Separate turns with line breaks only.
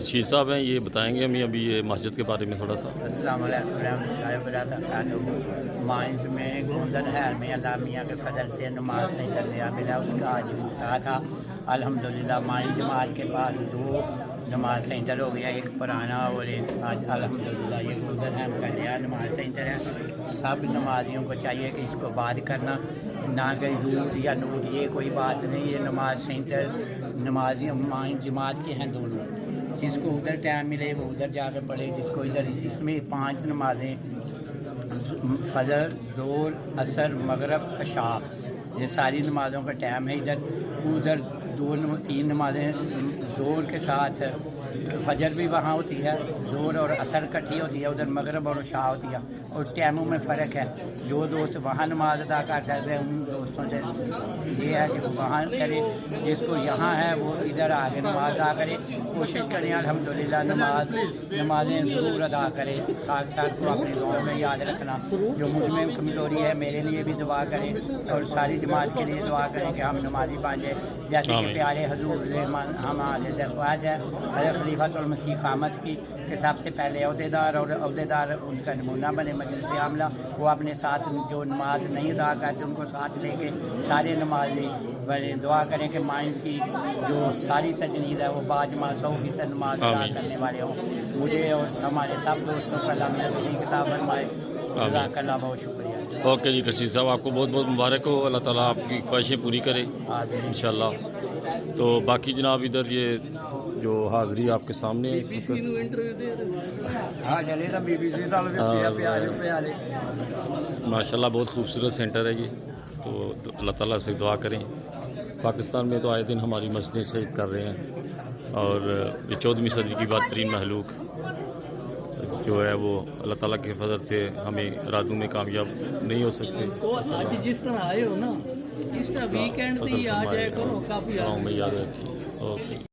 شیر صاحب ہیں، یہ بتائیں گے ہمیں ابھی یہ مسجد کے بارے میں تھوڑا سا۔
السلام علیکم ورحمۃ اللہ وبرکاتہ۔ مائنز میں گولڈن ہیئر میں اللہ میاں کے فضل سے نماز سینٹر نیا ملا، اس کا آج افتتاح تھا الحمدللہ۔ مائنز جماعت کے پاس 2 نماز سینٹر ہو گیا، ایک پرانا اور ایک آج الحمدللہ یہ گولڈن ہیئر کا نیا نماز سینٹر ہے۔ سب نمازیوں کو چاہیے کہ اس کو آباد کرنا، نہ کہ یود یا نور یہ کوئی بات نہیں، یہ نماز سینٹر نمازیوں مائنز جماعت کے ہیں دونوں۔ جس کو ادھر ٹائم ملے وہ ادھر جا کے پڑھے، جس کو ادھر۔ اس میں 5 نمازیں فجر، ظہر، عصر، مغرب، عشاء، یہ ساری نمازوں کا ٹائم ہے ادھر 3 نمازیں ظہر کے ساتھ فجر بھی وہاں ہوتی ہے، ظہر اور عصر کٹھی ہوتی ہے، ادھر مغرب اور عشاء ہوتی ہے، اور ٹائموں میں فرق ہے۔ جو دوست وہاں نماز ادا کر سکتے ہیں ان دوستوں سے یہ ہے کہ وہاں کرے، جس کو یہاں ہے وہ ادھر آگے نماز ادا کرے۔ کوشش کریں الحمدللہ نمازیں ضرور ادا کریں۔ خاص ساتھ کو اپنے گاؤں میں یاد رکھنا، جو مجھ میں کمزوری ہے میرے لیے بھی دعا کریں، اور ساری جماعت کے لیے دعا کریں کہ ہم نمازی بن جائیں، جیسے کہ پیارے حضور ہمارے سے خواہش ہے حضرت خلیفۃ المسیح خامس کی کہ سب سے پہلے عہدیدار اور عہدیدار ان کا نمونہ بنے مجلس عاملہ، وہ اپنے ساتھ جو نماز نہیں ادا کرتے ان کو ساتھ لے کے سارے نمازی بڑے دعا کریں کہ مائنز کی جو ساری تجنید ہے وہ باجماع 100% نماز ادا کرنے والے ہوں۔ مجھے اور ہمارے سب دوستوں کا اللہ میری کتاب فرمائے۔ جزاک اللہ، بہت شکریہ۔
اوکے جی کشیر صاحب، آپ کو بہت بہت مبارک ہو، اللہ تعالیٰ آپ کی خواہشیں پوری کرے انشاءاللہ۔ تو باقی جناب ادھر یہ جو حاضری آپ کے سامنے ہے، ماشاء اللہ بہت خوبصورت سینٹر ہے یہ، تو اللہ تعالیٰ سے دعا کریں۔ پاکستان میں تو آئے دن ہماری مسجدیں شہید کر رہے ہیں، اور یہ 14ویں صدی کی بدترین مخلوق جو ہے وہ اللہ تعالیٰ کے فضل سے ہمیں ارادوں میں کامیاب نہیں ہو سکتے۔
آج جس طرح آئے ہو نا، اس طرح ویکینڈ بھی آ جائے کرو، کافی
میں یاد رکھیے۔ اوکے۔